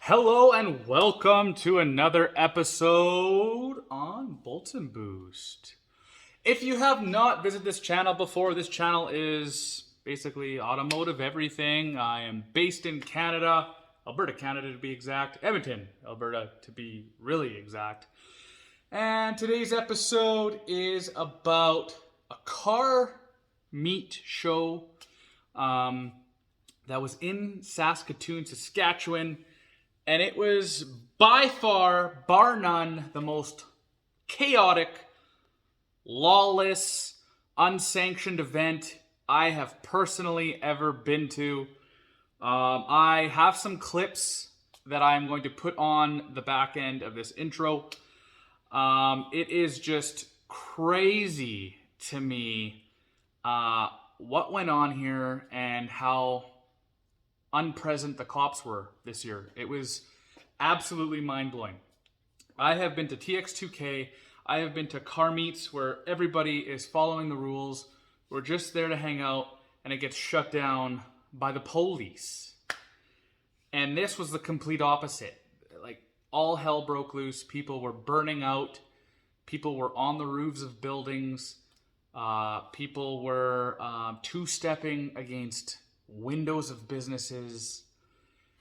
Hello and welcome to another episode on Bolt and Boost. If you have not visited this channel before, this channel is basically automotive everything. I am based in Canada, Alberta, Canada to be exact, Edmonton, Alberta to be really exact. And today's episode is about a car meet show that was in Saskatoon, Saskatchewan. And it was by far, bar none, the most chaotic, lawless, unsanctioned event I have personally ever been to. I have some clips that I'm going to put on the back end of this intro. It is just crazy to me what went on here and how unpresent the cops were this year. It was absolutely mind-blowing. I have been to TX2K. I have been to car meets where everybody is following the rules. We're just there to hang out, and it gets shut down by the police. And this was the complete opposite. Like, all hell broke loose. People were burning out. People were on the roofs of buildings. People were two-stepping against windows of businesses.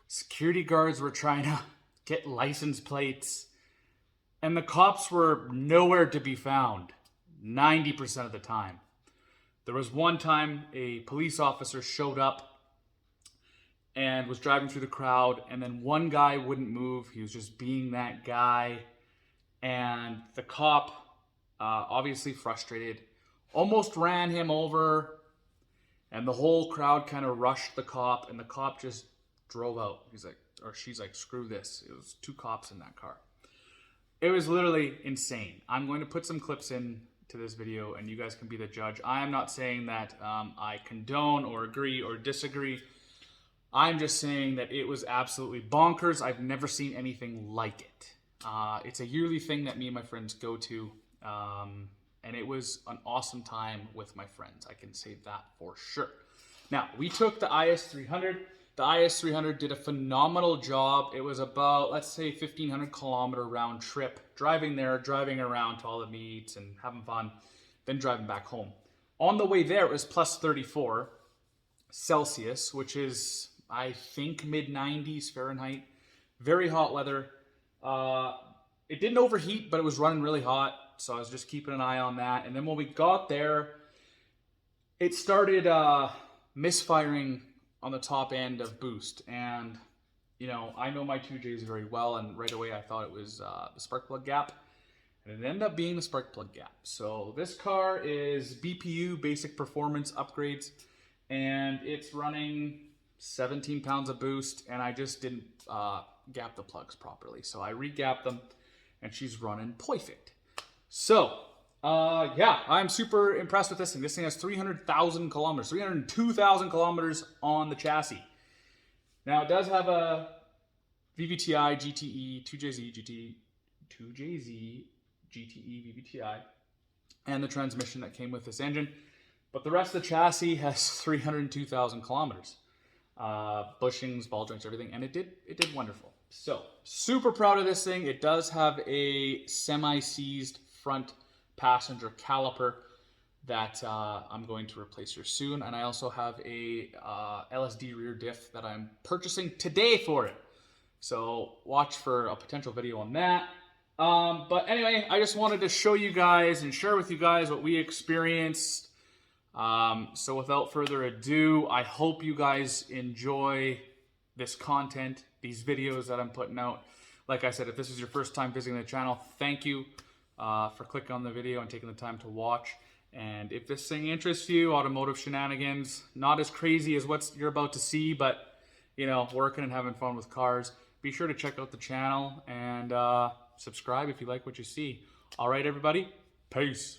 Security guards were trying to get license plates. And the cops were nowhere to be found 90% of the time. There was one time a police officer showed up and was driving through the crowd, and then one guy wouldn't move. He was just being that guy. And the cop, obviously frustrated, almost ran him over. And the whole crowd kind of rushed the cop, and the cop just drove out. She's like, screw this. It was two cops in that car. It was literally insane. I'm going to put some clips in to this video, and you guys can be the judge. I am not saying that I condone or agree or disagree. I'm just saying that it was absolutely bonkers. I've never seen anything like it. It's a yearly thing that me and my friends go to. And it was an awesome time with my friends. I can say that for sure. Now, we took the IS300. The IS300 did a phenomenal job. It was about, let's say, 1,500 kilometer round trip. Driving there, driving around to all the meets and having fun, then driving back home. On the way there, it was plus 34 Celsius, which is, I think, mid-90s Fahrenheit. Very hot weather. It didn't overheat, but it was running really hot. So I was just keeping an eye on that. And then when we got there, it started misfiring on the top end of boost. And, you know, I know my 2Js very well. And right away I thought it was the spark plug gap. And it ended up being the spark plug gap. So this car is BPU, basic performance upgrades. And it's running 17 pounds of boost. And I just didn't gap the plugs properly. So I re-gapped them. And she's running perfect. So, yeah, I'm super impressed with this thing. This thing has 300,000 kilometers, 302,000 kilometers on the chassis. Now, it does have a VVTi GTE, 2JZ GTE VVTi, and the transmission that came with this engine. But the rest of the chassis has 302,000 kilometers. Bushings, ball joints, everything, and it did wonderful. So, super proud of this thing. It does have a semi-seized front passenger caliper that I'm going to replace here soon. And I also have a LSD rear diff that I'm purchasing today for it. So watch for a potential video on that. But anyway, I just wanted to show you guys and share with you guys what we experienced. So without further ado, I hope you guys enjoy this content, these videos that I'm putting out. Like I said, if this is your first time visiting the channel, thank you for clicking on the video and taking the time to watch. And if this thing interests you, automotive shenanigans, not as crazy as what you're about to see, but, you know, working and having fun with cars, be sure to check out the channel and subscribe if you like what you see. All right, everybody, peace.